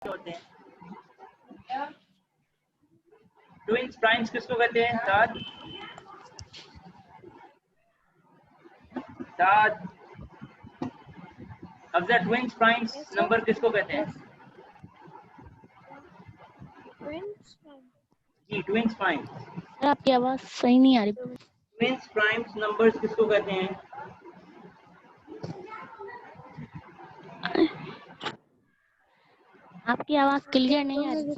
होते हैं? Twins primes किसको कहते हैं? सात अफजा, ट्विंस प्राइम्स नंबर किसको कहते हैं? जी, ट्विंस प्राइम्स। सर आपकी आवाज सही नहीं आ रही। ट्विंस प्राइम्स नंबर्स किसको कहते हैं? आपकी आवाज क्लियर नहीं आ रही।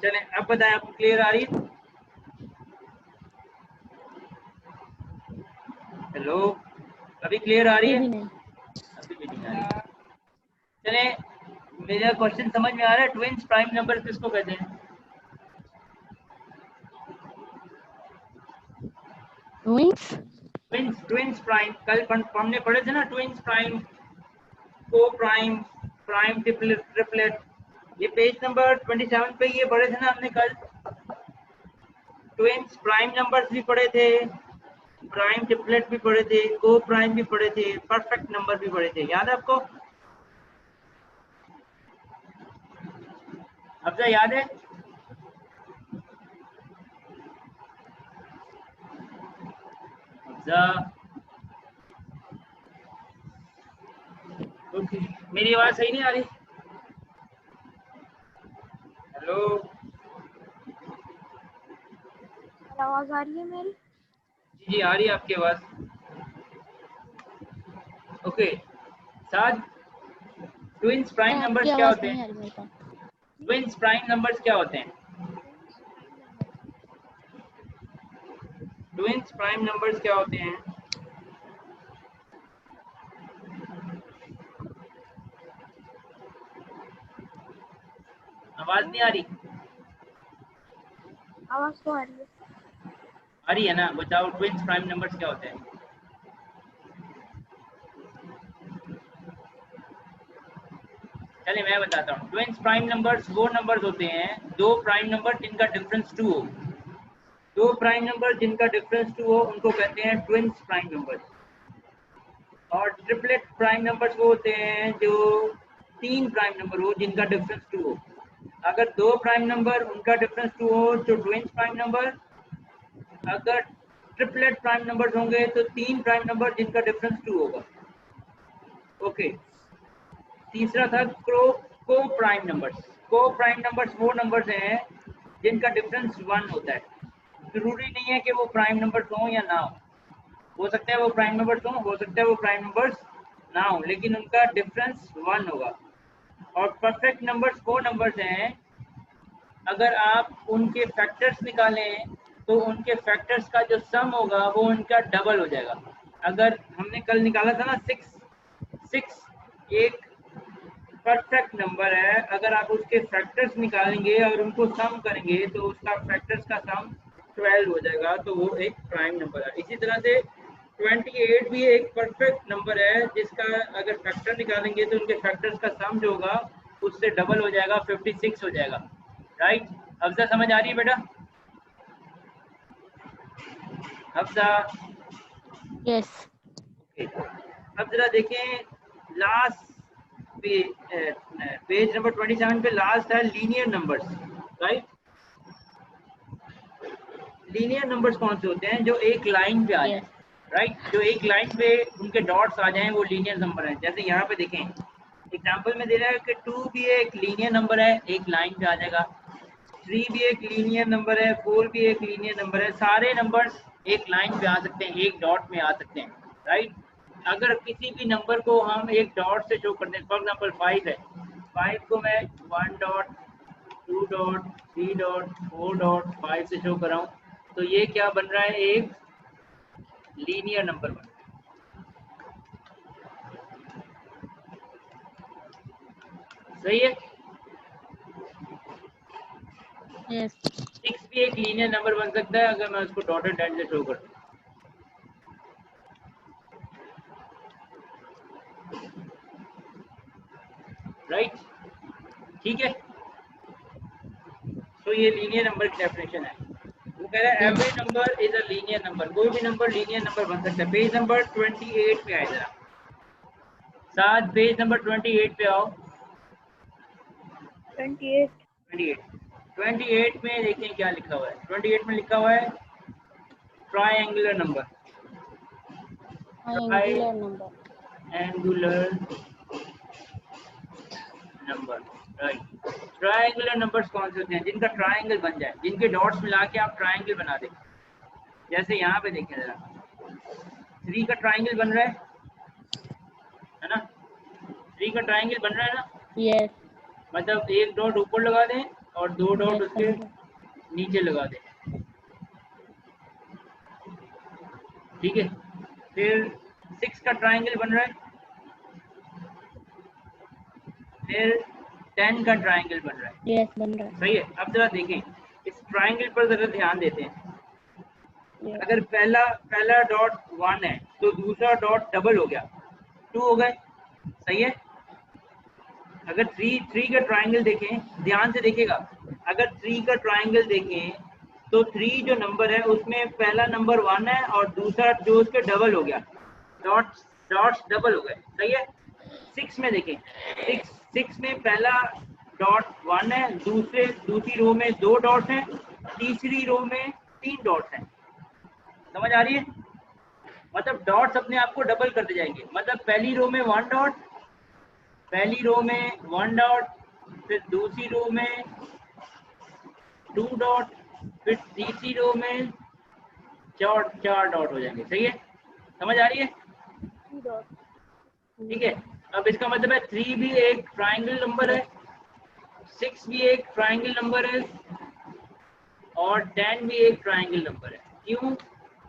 चलें, अब बताएं, आपको क्लियर आ रही है? हेलो, अभी क्लियर आ रही है? अभी भी नहीं आ रही। चलें, मेरा क्वेश्चन समझ में आ रहा है? ट्विंस प्राइम नंबर किसको कहते हैं? ट्विंस प्राइम, कल हमने पढ़े थे ना, ट्विंस प्राइम, को प्राइम, प्राइम ट्रिपलेट। ये पेज नंबर 27 पे ये पढ़े थे ना हमने कल। ट्विंस प्राइम नंबर्स भी पढ़े थे, प्राइम ट्रिपलेट भी पढ़े थे, को प्राइम भी पढ़े थे, परफेक्ट नंबर भी पढ़े थे। याद है आपको? अफजा याद है? अफजा, ओके, मेरी आवाज सही नहीं आ रही? हेलो, आवाज आ रही है मेरी? जी जी, आ रही है आपकी आवाज। ओके, साथ ट्विंस प्राइम नंबर्स क्या होते हैं? ट्विंस प्राइम नंबर्स क्या होते हैं? ट्विंस प्राइम नंबर्स क्या होते हैं? आवाज नहीं आ रही? आवाज तो आ रही है। आ रही है ना? बताओ, ट्विंस प्राइम नंबर्स क्या होते हैं? चलिए मैं बताता हूँ। ट्विंस प्राइम नंबर्स वो नंबर्स होते हैं, दो प्राइम नंबर जिनका डिफरेंस 2 हो। दो प्राइम नंबर जिनका डिफरेंस 2 हो उनको कहते हैं ट्विंस प्राइम नंबर्स। और ट्रिपलेट प्राइम नंबर्स वो होते हैं जो तीन प्राइम नंबर हो जिनका डिफरेंस 2 हो। अगर दो प्राइम नंबर उनका डिफरेंस 2 हो तो ट्विंस प्राइम नंबर। अगर ट्रिपलेट प्राइम नंबर्स होंगे तो तीन प्राइम नंबर जिनका डिफरेंस 2 होगा। ओके, तीसरा था को प्राइम नंबर्स। को प्राइम नंबर्स वो नंबर्स हैं जिनका डिफरेंस 1 होता है। जरूरी नहीं है कि वो प्राइम नंबर्स हों या ना हो सकता है वो प्राइम नंबर्स हों, हो सकता है वो प्राइम नंबर्स ना हो, लेकिन उनका डिफरेंस 1 होगा। और परफेक्ट नंबर्स वो नंबर्स हैं अगर आप उनके फैक्टर्स निकालें तो उनके फैक्टर्स का जो सम होगा वो उनका डबल हो जाएगा। अगर हमने कल निकाला था ना 6 एक परफेक्ट नंबर है, अगर आप उसके फैक्टर्स निकालेंगे और उनको सम करेंगे तो उसका फैक्टर्स का सम 12 हो जाएगा, तो वो एक प्राइम नंबर है। इसी तरह से 28 भी एक परफेक्ट नंबर है जिसका अगर फैक्टर निकालेंगे तो उनके फैक्टर्स का सम जो होगा उससे डबल हो जाएगा, 56 हो जाएगा। राइट? अफजा समझ आ रही है बेटा? अफजा? यस। अब जरा देखें लास्ट पेज नंबर 27 पे लास्ट है linear numbers. Right? Linear numbers कौन से होते हैं? जो एक लाइन पे आ जाए। राइट? जो एक लाइन पे उनके डॉट्स आ जाएं वो लीनियर नंबर है। जैसे यहाँ पे देखें एग्जांपल में दे रहा है कि 2 भी एक लीनियर नंबर है, एक लाइन पे आ जाएगा। 3 भी एक लीनियर नंबर है, 4 भी एक लीनियर नंबर है। सारे नंबर्स एक लाइन पे आ सकते हैं, एक डॉट में आ सकते हैं। राइट? अगर किसी भी नंबर को हम एक डॉट से शो करते हैं, फॉर एग्जांपल 5 है, 5 को मैं 1 डॉट 2 डॉट 3 डॉट 4 डॉट 5 से शो कर रहा हूँ, तो ये क्या बन रहा है? एक लीनियर नंबर बन रहा है। सही है? यस। 6 भी एक लीनियर नंबर बन सकता है अगर मैं उसको डॉटेड लाइन से शो करता हूँ। राइट? ठीक है, तो ये लीनियर नंबर की डेफिनेशन है। वो कह रहा है every number is a linear number. कोई भी नंबर लीनियर नंबर बन सकता है। पेज नंबर 28 पे आए जरा, साथ पेज नंबर 28 पे आओ। 28. 28 में देखें क्या लिखा हुआ है। 28 में लिखा हुआ है triangular number. Triangular number. Angular number, right. Triangular numbers कौन से होते हैं? जिनका ट्रायंगल बन जाए, जिनके डॉट्स मिला के आप ट्रायंगल बना दें। जैसे यहाँ पे देखें जरा, 3 का ट्रायंगल बन रहा है ना? 3 का ट्रायंगल बन रहा है ना? यस। मतलब एक डॉट ऊपर लगा दें और 2 डॉट उसके नीचे लगा दें, ठीक है। फिर 6 का ट्रायंगल बन रहा है, फिर 10 का ट्रायंगल बन रहा है। यस, बन रहा है। सही है। अब जरा देखें इस ट्रायंगल पर जरा ध्यान देते हैं। अगर पहला डॉट 1 है तो दूसरा डॉट डबल हो गया, 2 हो गए। सही है। अगर 3 का ट्रायंगल देखें, ध्यान से देखिएगा, अगर 3 का ट्रायंगल देखें तो 3 जो नंबर है उसमें पहला नंबर 1 है और दूसरा जो उसके डबल हो गया, डॉट्स डबल हो गए। सही है। 6 में देखें, 6 में पहला डॉट 1 है, दूसरी रो में 2 डॉट्स हैं, तीसरी रो में 3 डॉट्स हैं। समझ आ रही है? मतलब डॉट्स अपने आप को डबल करते जाएंगे। मतलब पहली रो में 1 डॉट, पहली रो में 1 डॉट, फिर दूसरी रो में 2 डॉट, फिर तीसरी रो में 4 डॉट हो जाएंगे। सही है। समझ आ रही है? 3 डॉट। ठीक है। अब इसका मतलब है 3 भी एक ट्रायंगल नंबर है, 6 भी एक ट्रायंगल नंबर है और 10 भी एक ट्रायंगल नंबर है। क्यों?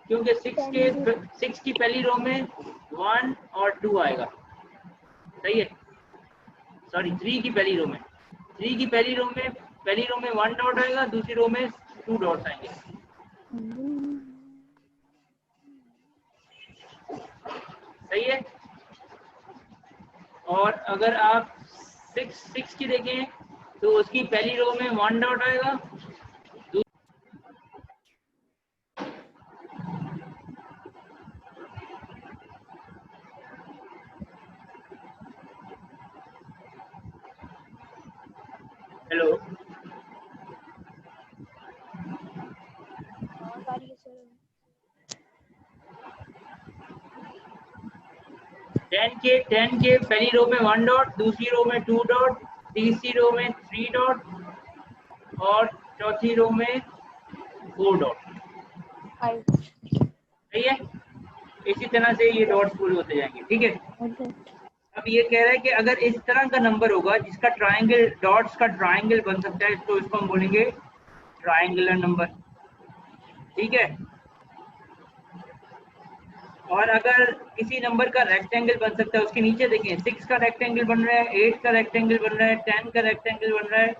क्योंकि 6 की पहली रो में 1 और 2 आएगा। सही है। सॉरी, 3 की पहली रो में 1 डॉट आएगा, दूसरी रो में 2 डॉट्स आएंगे। सही है। और अगर आप 6 की देखें तो उसकी पहली रो में 1 डॉट आएगा, हेलो, आवाज आ रही है सर? 10 के पहली रो में 1 डॉट, दूसरी रो में 2 डॉट, तीसरी रो में 3 डॉट और चौथी रो में 4 डॉट। 5. सही है। इसी तरह से ये डॉट्स पूरे होते जाएंगे। ठीक है। अब ये कह रहा है कि अगर इस तरह का नंबर होगा जिसका ट्रायंगल, डॉट्स का ट्रायंगल बन सकता है, तो इसको हम बोलेंगे ट्रायंगुलर नंबर। ठीक है। और अगर किसी नंबर का रेक्टेंगल बन सकता है, उसके नीचे देखें, 6 का रेक्टेंगल बन रहा है, 8 का रेक्टेंगल बन रहा है, 10 का रेक्टेंगल बन रहा है,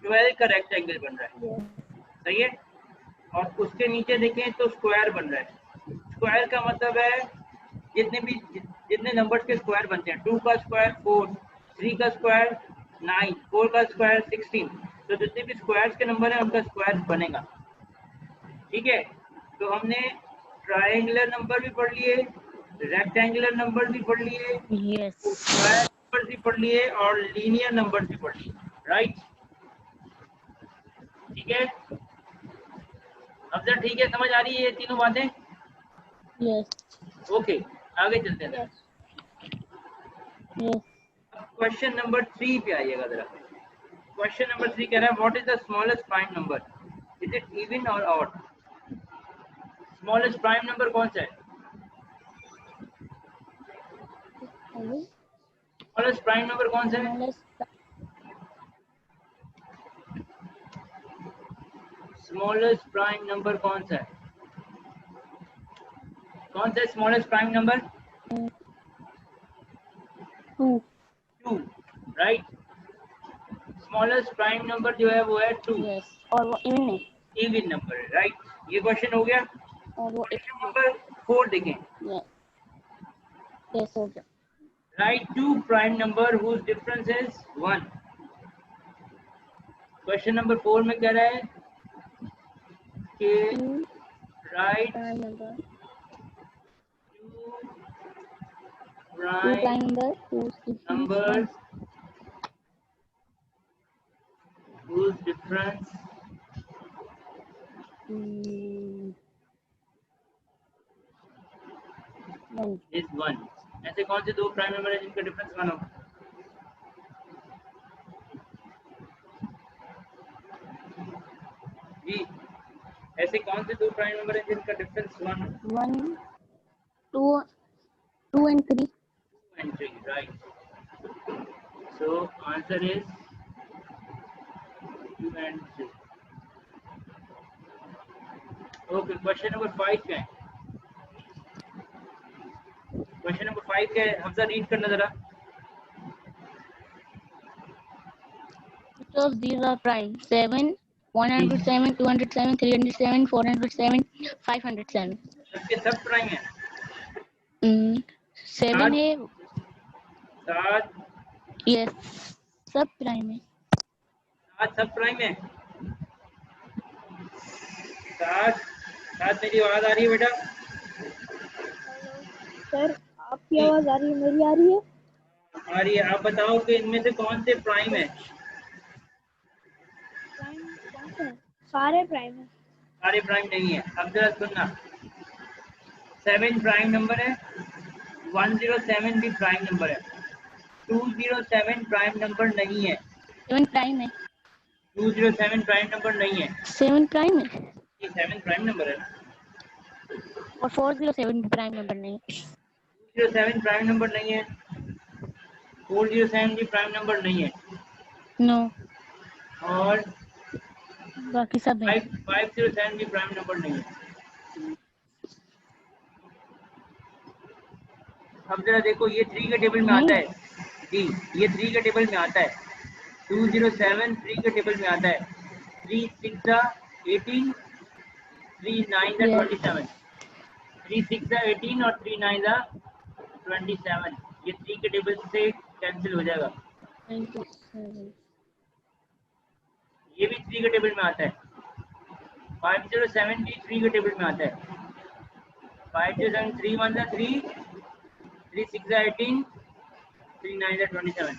12 का रेक्टेंगल बन रहा है। सही है। और उसके नीचे देखें तो स्क्वायर बन रहा है। स्क्वायर का मतलब है जितने नंबर्स के स्क्वायर बनते हैं, 2 का स्क्वायर 4, 3 का स्क्वायर 9, 4 का स्क्वायर 16, तो जितने भी स्क्वायर्स के नंबर हैं उनका स्क्वायर बनेगा। ठीक है। तो हमने ट्रायंगुलर नंबर भी पढ़ लिए, रेक्टेंगुलर नंबर भी पढ़ लिए, यस। स्क्वायर नंबर भी पढ़ लिए और लीनियर नंबर भी पढ़ लिए। राइट। ठीक है। अब सर ठीक है, समझ आ रही है ये तीनों बातें? यस। ओके, आगे चलते हैं। यस. यस। क्वेश्चन नंबर 3 पे आइएगा जरा। क्वेश्चन नंबर 3 कह रहा है what is the smallest prime number, is it even और ऑड? स्मॉलेस्ट प्राइम नंबर कौन सा है? स्मॉलेस्ट प्राइम नंबर कौन सा है? स्मॉलेस्ट प्राइम नंबर कौन सा है? कौन सा smallest prime number? 2। Right. Smallest prime number जो है वो है 2। यस। और वो इवन है। इवन नंबर है। राइट। ये क्वेश्चन हो गया। और वो क्वेश्चन नंबर 4 देखें। यस हो गया। Write 2 prime number whose difference is 1. Question number 4 में कह रहा है कि right prime number, 2 prime number number difference one. Is 1। ऐसे कौन से दो प्राइम नंबर है जिनका डिफरेंस 1 हो? जी, ऐसे कौन से दो प्राइम नंबर है जिनका डिफरेंस 1 हो? 1, 2 and 3. 2 and 3, right? So answer is 2 and 3. Okay, question number 5 क्या है? क्वेश्चन नंबर 5 क्या है? हमजा रीड करना जरा। Which of these are prime? 7, 107, 207, 307, 407, 507. सबके सब प्राइम है। 7 है। 7 यस, सब प्राइम है। 7 सब प्राइम है। 7 7 मेरी आवाज आ रही है बेटा? सर आपकी आवाज आ रही है, मेरी आ रही है? आ रही है। आप बताओ कि इनमें से कौन से प्राइम है? प्राइम कौन से हैं? सारे प्राइम हैं। सारे प्राइम नहीं है। अब जरा सुनना, 7 प्राइम नंबर है, 107 भी प्राइम नंबर है, 207 प्राइम नंबर नहीं है। 7 प्राइम है। 207 प्राइम नंबर नहीं है। 7 प्राइम है ये 7 प्राइम नंबर है। और 407 भी प्राइम नंबर नहीं है। 207 प्राइम नंबर नहीं है, 407 भी प्राइम नंबर नहीं है, नो, और बाकी सब है। 507 भी प्राइम नंबर नहीं है। अब जरा देखो, ये 3 के टेबल में आता है जी, ये 3 के टेबल में आता है। 207 3 के टेबल में आता है। 3 6 18, 3 9 27, 3 6 18 और 3 9 27। ये 3 के टेबल से कैंसिल हो जाएगा। 97। ये भी 3 के टेबल में आता है। 507 भी 3 के टेबल में आता है। 507 3 1 3, 3 6 18, 3 9 27।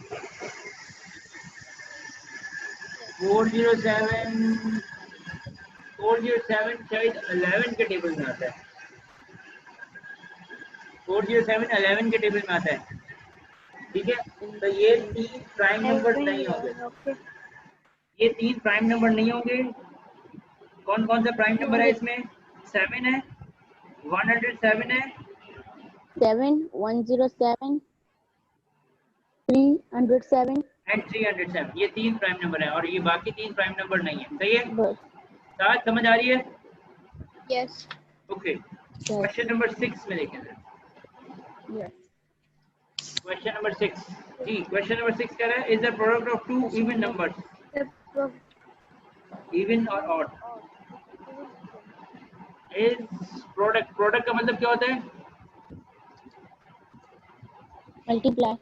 407 शायद 11 के टेबल में आता है। 407 11 के टेबल में आता है। ठीक है, तो ये 3 प्राइम नंबर नहीं होंगे। ओके, ये 3 प्राइम नंबर नहीं होंगे। कौन कौन सा प्राइम नंबर है इसमें? 7 है, 107 है, 7, 107, 307 एंड 307। ये 3 प्राइम नंबर है और ये बाकी 3 प्राइम नंबर नहीं है। सही है? बस। साथ समझ आ रही है? यस ओके, क्वेश्चन नंबर 6 में देखें। यस, क्वेश्चन नंबर 6 जी, क्वेश्चन नंबर 6 कह रहा है, is the product of two even numbers even और ऑड। इज प्रोडक्ट, प्रोडक्ट का मतलब क्या होता है? Multiply.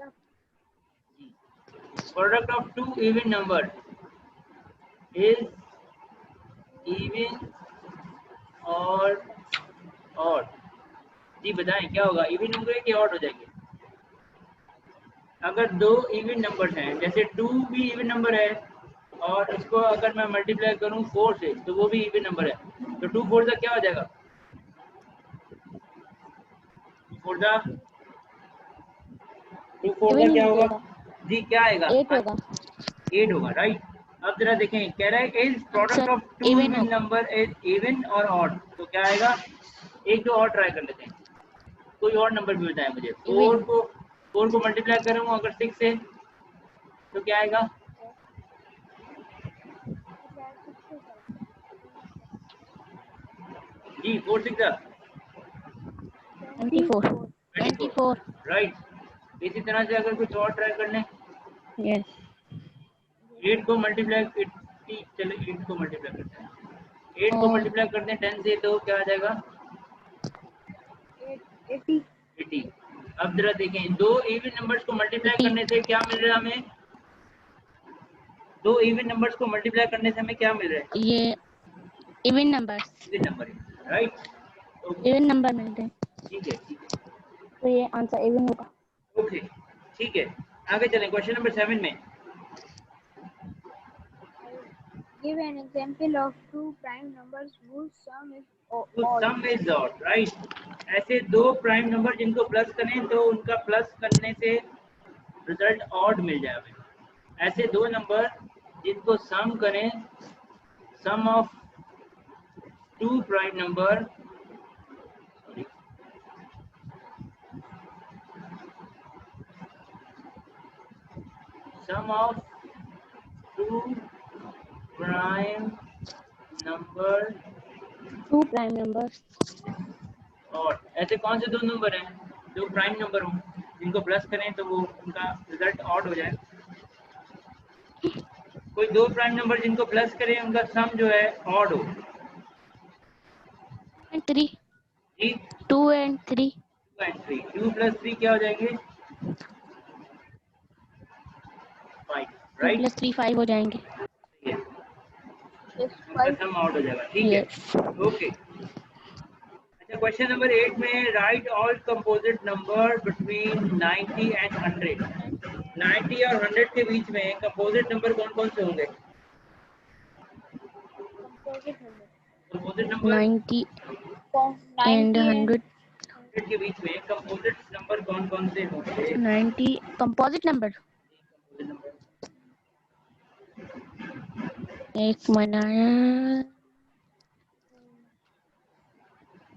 Product of two even number is even और ऑड। जी बताएं क्या होगा? इवन होंगे कि ऑड हो जाएंगे? अगर दो इवन नंबर हैं, जैसे 2 भी इवन नंबर है और इसको अगर मैं मल्टीप्लाई करूं 4 से तो वो भी इवन नंबर है, तो 2 4 का क्या हो जाएगा? 2 4 का क्या होगा जी? क्या आएगा? 8 होगा। 8 होगा, राइट। अब जरा देखें, कह रहा है is product of two even even number is even और ऑड, तो क्या आएगा? एक दो और ट्राई कर लेते हैं, कोई और नंबर भी बताएं मुझे। 4 को मल्टीप्लाई करूँ अगर 6 से तो क्या आएगा? जी 4 6 24, 24, राइट। इसी तरह से अगर कुछ और ट्राई कर लें, यस। 8 को मल्टीप्लाई 80, चलो 8 को मल्टीप्लाई करते हैं, 8 को मल्टीप्लाई करते हैं 10 से तो क्या आ जाएगा? 80। अब जरा देखें, दो इवन नंबर्स को मल्टीप्लाई करने से क्या मिल रहा है हमें? दो इवन नंबर्स को मल्टीप्लाई करने से हमें क्या मिल रहा है? ये even numbers, even number, right. Even number मिलते हैं, ठीक है, ठीक है, तो ये आंसर इवन होगा। ओके, ठीक है। आगे चलें क्वेश्चन नंबर 7 में। Give an example of two prime numbers whose sum is तो odd. Some is odd, right. ऐसे दो प्राइम नंबर जिनको प्लस करें तो उनका प्लस करने से रिजल्ट ऑड मिल जाएगा। ऐसे दो नंबर जिनको सम करें, sum of two prime number, sum of two prime number Two prime numbers. और ऐसे कौन से दो नंबर हैं जो प्राइम नंबर हों जिनको प्लस करें तो वो उनका रिजल्ट ऑड हो जाए? कोई दो प्राइम नंबर जिनको प्लस करें उनका सम जो है ऑड हो। And 3. Ji, 2 and 3. 2 and 3, 2 plus 3 क्या हो जाएंगे? 5, 2 राइट। plus 3 5 हो जाएंगे। Yes, उनका 5. सम आउट हो जाएगा, ठीक है। Yes. ओके, अच्छा क्वेश्चन नंबर 8 में right all composite number between 90 and 100। 90 और 100 के बीच में कंपोजिट नंबर कौन कौन से होंगे? Composite number. Composite number 90 and 90 and 100. 100 के बीच में कंपोजिट नंबर कौन कौन से होंगे? 90 composite number. कंपोजिट नंबर एक मिनट।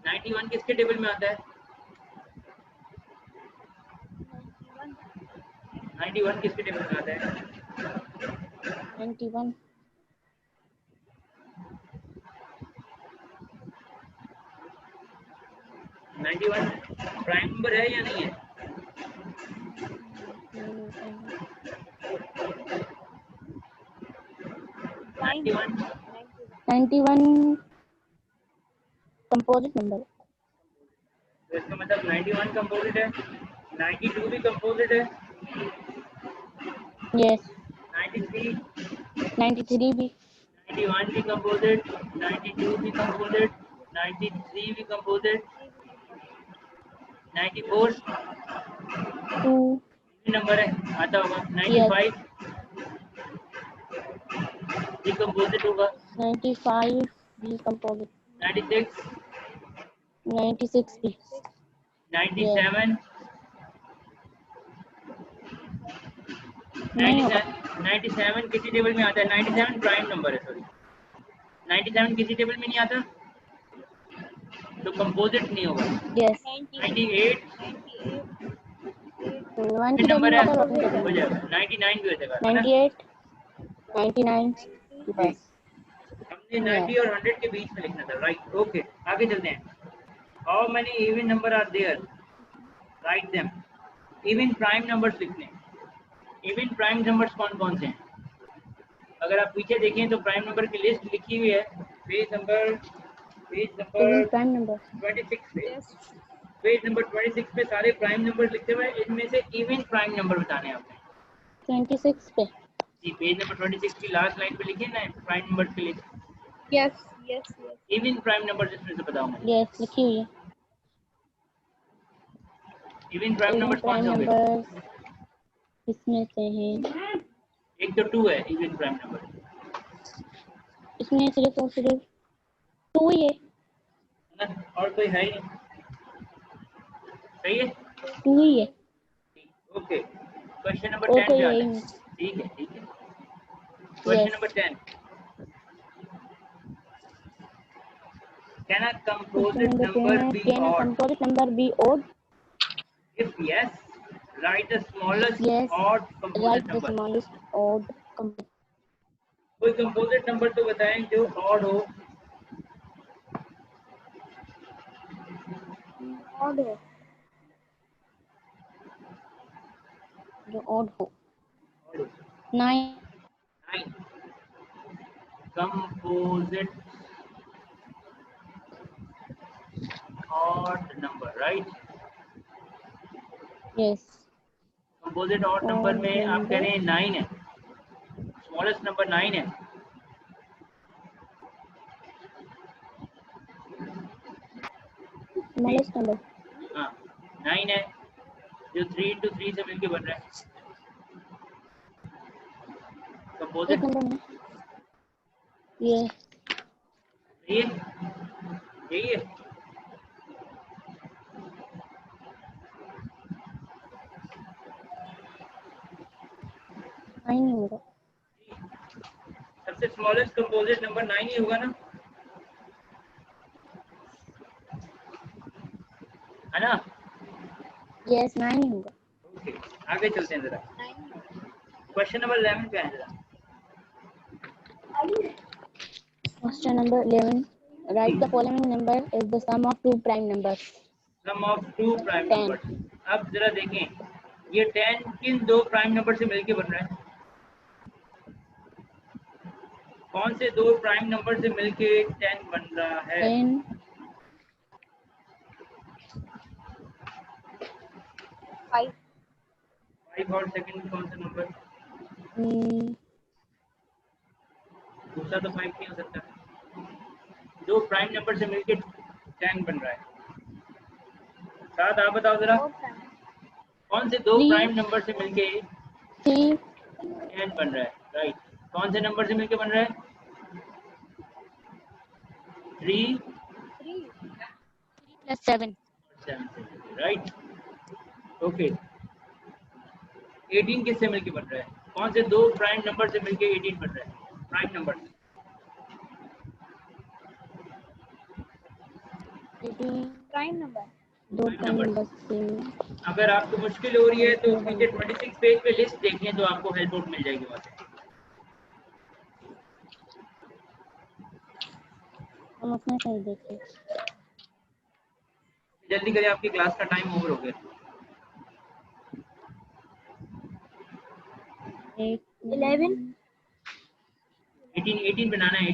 91 किसके टेबल में आता है? 91. 91 किसके टेबल में आता है? 91 91 प्राइम नंबर है या नहीं है? 91 91 composite number. तो इसका मतलब 91 कंपोजिट है, 92 भी कंपोजिट है, Yes. 93, 93 भी। 91 भी कंपोजिट, 92 भी कंपोजिट, 93 भी कंपोजिट, 94 2. भी नंबर है, आता होगा। 95 भी कंपोजिट होगा। 95 भी composite. 96, 96 भी। 97, नहीं होगा। 97 किसी टेबल में आता है? 97 प्राइम नंबर है, सॉरी। 97 किसी टेबल में नहीं आता तो कंपोजिट नहीं होगा। Yes. 98 1 की नंबर टेबल है, में होता है, हो जाएगा। 99 भी हो जाएगा, है ना? 98 99 बस। हमने 90 और 100 के बीच में लिखना था, राइट। ओके, आगे चलते हैं। How many even number are there? Write them. Even prime numbers लिखने। इवन प्राइम नंबर्स कौन कौन से हैं? अगर आप पीछे देखें तो प्राइम नंबर की लिस्ट लिखी हुई है page number even prime number 26 पे। पेज नंबर 26 पे सारे प्राइम नंबर लिखे हुए हैं, इनमें से इवन प्राइम नंबर बताने हैं आपने। 26 पे। जी, पेज नंबर 26 की लास्ट लाइन पे लिखिए ना प्राइम नंबर की list. Yes. Even prime number जिसमें से बताऊंगा। यस लिखी हुई है। इवन प्राइम इवन नंबर कौन प्राइम से होंगे? नंबर इसमें से हैं, एक तो 2 है इवन प्राइम नंबर, इसमें सिर्फ और सिर्फ 2 ही है। है ना? और कोई है ही नहीं, सही है। 2 ही है ओके, क्वेश्चन नंबर और 10 कोई पे है आते ही हैं। नहीं। ठीक है, ठीक है। Question Yes. Number 10, can a Question composite number 10 number है, be can a odd? composite number be odd? If yes, write the smallest Yes. odd composite Write the number. smallest odd composite. कोई composite number तो बताएं जो odd हो। Odd है. जो odd हो। Odd हो। 9 9 composite odd number, right? yes. Composite odd number Odd में आप कह रहे हैं number 9 है, स्मॉलेस्ट नंबर 9 है। smallest number हाँ, 9 है जो 3 into 3 से मिलके बन रहा है। एक कंपोजिट नंबर में ये ये यही है। नहीं होगा। सबसे स्मॉलेस्ट कंपोजिट नंबर 9 ही होगा ना, है ना? यस 9 होगा। ओके, आगे चलते हैं जरा। क्वेश्चन नंबर 11 पे आए जरा। Question number 11, write the following number is the sum of two prime numbers. Sum of two prime 10 numbers. अब जरा देखें, ये 10 किन दो प्राइम नंबर से मिलके बन रहा है? कौन से दो प्राइम नंबर से मिलके 10 बन रहा है? 10 5 5 और सेकंड कौन सा नंबर? दूसरा तो 5 नहीं हो सकता। दो प्राइम नंबर से मिलके 10 बन रहा है। साथ आप बताओ जरा, 4 प्राइम कौन से दो 3 प्राइम नंबर से मिलके 3 10 बन रहा है? राइट। कौन से नंबर से मिलके बन रहा है? 3 3 plus 7 7 से, राइट। ओके, 18 किससे मिलके बन रहा है? कौन से दो प्राइम नंबर से मिलके 18 बन रहा है? Prime number. 18 प्राइम नंबर दो प्राइम प्राइम नंबर। नंबर से। अगर आपको मुश्किल हो रही है तो नीचे 26 पेज पे लिस्ट देखिए, तो आपको हेल्प आउट मिल जाएगी वहाँ से। हम अपना सही देखते। जल्दी करें, आपकी क्लास का टाइम ओवर हो गया। 11 18 बनाना है।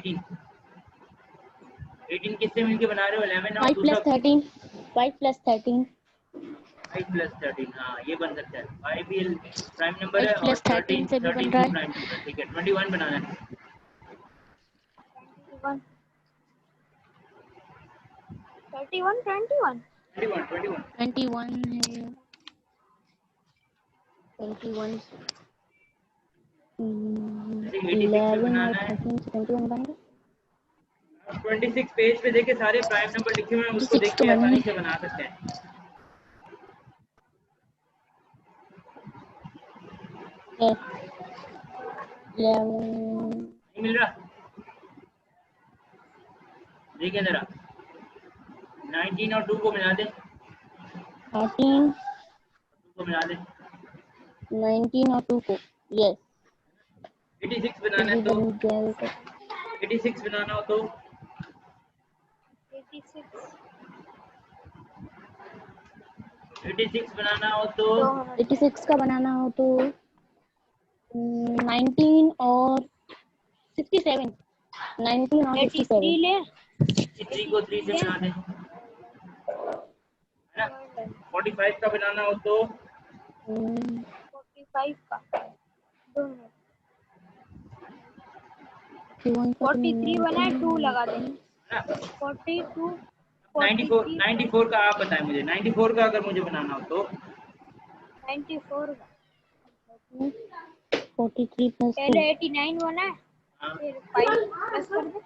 18 किससे मिलके बना रहे हो? 11 और 5 दूसरा plus 13 5 plus 13 5 प्लस 13। हाँ, ये बन सकता है। 5 भी प्राइम नंबर है 5 और plus 13 से भी 13 बन रहा भी है। Prime number. ठीक है, 21 बनाना है। 21 31 21 21 21 है। 21 जैसे 86 पे 11 और बनाना है। 13 से 21 बनेगा। 26 पेज पे देखे सारे प्राइम नंबर लिखे हुए हैं, उसको 26 देख तो के बनी आसानी है। से बना सकते हैं। 11 नहीं मिल रहा? देखिए जरा, 19 और 2 को मिला दें। 13 2 को मिला दें। 19 और 2 को। यस 86 बनाना है तो, बन जाएगा। 86 बनाना हो तो 86 86 बनाना हो तो 86 का बनाना हो तो 19 और 67 19 और 83 67 ले 3 को 3 से बना दें, है ना? 45 का बनाना हो तो 45 का 2 मिनट 43 बना है 2 लगा दें। है ना? 42 94 का आप बताएं मुझे। 94 का अगर मुझे बनाना हो तो 94 का 43 प्लस पहले 89 बना है, हाँ, फिर 5 प्लस कर दे।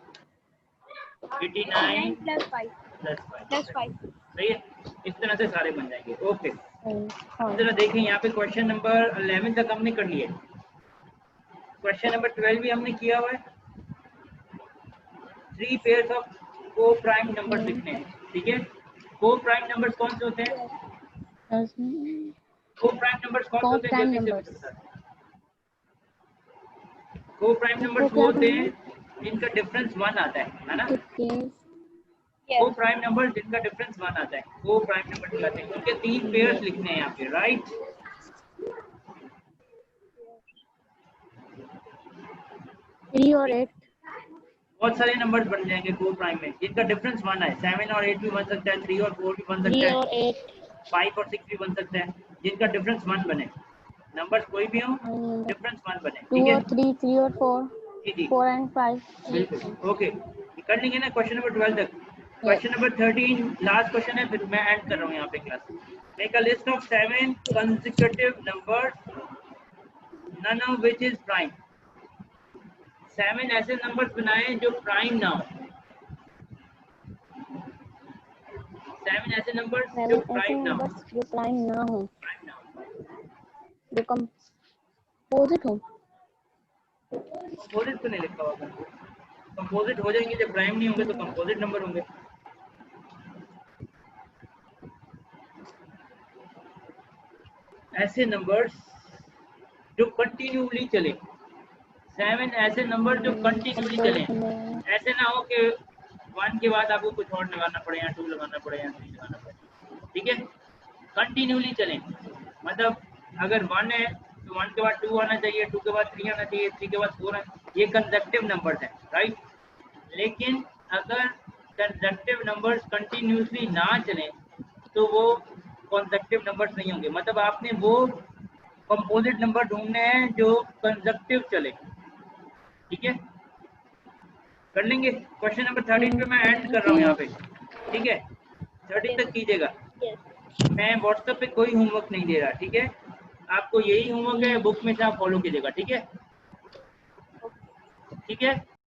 89 प्लस 5 प्लस 5। 5 सही है, इस तरह से सारे बन जाएंगे। ओके, हाँ अब जरा देखें, यहाँ पे क्वेश्चन नंबर 11 तक हमने कर लिए। क्वेश्चन नंबर 12 भी हमने किया हुआ है। 3 पेयर्स ऑफ को प्राइम नंबर लिखने हैं। ठीक है, को प्राइम नंबर्स कौन से होते हैं? को प्राइम नंबर्स कौन से होते हैं? प्राइम जल्दी से नंबर्स बता। को प्राइम नंबर्स को वो क्या होते करना हैं जिनका डिफरेंस 1 आता है ना? है। को प्राइम नंबर जिनका डिफरेंस 1 आता है, को प्राइम नंबर कहलाते हैं। उनके 3 पेयर्स लिखने हैं यहाँ पे, राइट? थ्री और 8 बहुत सारे नंबर्स बन जाएंगे को प्राइम में जिनका डिफरेंस 1 है। 7 और 8 भी बन सकता है, 3 और 4 भी बन 3 सकता और है, 8 5 और 6 भी बन सकता है, जिनका डिफरेंस 1 बने। नंबर्स कोई भी हो, डिफरेंस 1 बने। 2 ठीक है और 3 3 और 4 जी जी, 4 and 5 बिल्कुल। ओके, कर लेंगे ना क्वेश्चन नंबर 12 तक। क्वेश्चन नंबर 13 लास्ट क्वेश्चन है, फिर मैं एंड कर रहा हूँ यहाँ पे class. Make a list of 7 consecutive numbers, none of which is prime। 7 ऐसे नंबर्स बनाएं जो प्राइम ना हो। 7 ऐसे नंबर्स जो प्राइम ना हो। जो प्राइम ना हो, प्राइम ना हो, जो कंपोजिट हो। कंपोजिट तो नहीं लिखा हुआ। कंपोजिट हो जाएंगे, जब प्राइम नहीं होंगे तो कंपोजिट नंबर होंगे। ऐसे नंबर्स जो कंटिन्यूली चले। 7 ऐसे नंबर जो कंटिन्यूली चले। ऐसे ना हो कि 1 के बाद आपको कुछ और लगाना पड़े या 2 लगाना पड़े या 3 लगाना पड़े। ठीक है, कंटिन्यूली चलें। मतलब अगर 1 है तो 1 के बाद 2 आना चाहिए, 2 के बाद 3 आना चाहिए, 3 के बाद 4 आना। ये कंसेक्टिव नंबर्स हैं, राइट। लेकिन अगर कंसेक्टिव नंबर्स कंटिन्यूसली ना चलें तो वो कंसेक्टिव नंबर्स नहीं होंगे। मतलब आपने वो कंपोजिट नंबर ढूंढने हैं जो कंसेक्टिव चले। ठीक है, कर लेंगे। क्वेश्चन नंबर 13 पे मैं एंड कर रहा हूँ यहाँ पे। ठीक है, 13 तक कीजिएगा। मैं व्हाट्सएप पे कोई होमवर्क नहीं दे रहा। ठीक है, आपको यही होमवर्क है, बुक में से आप फॉलो कीजिएगा। ठीक है, ठीक है।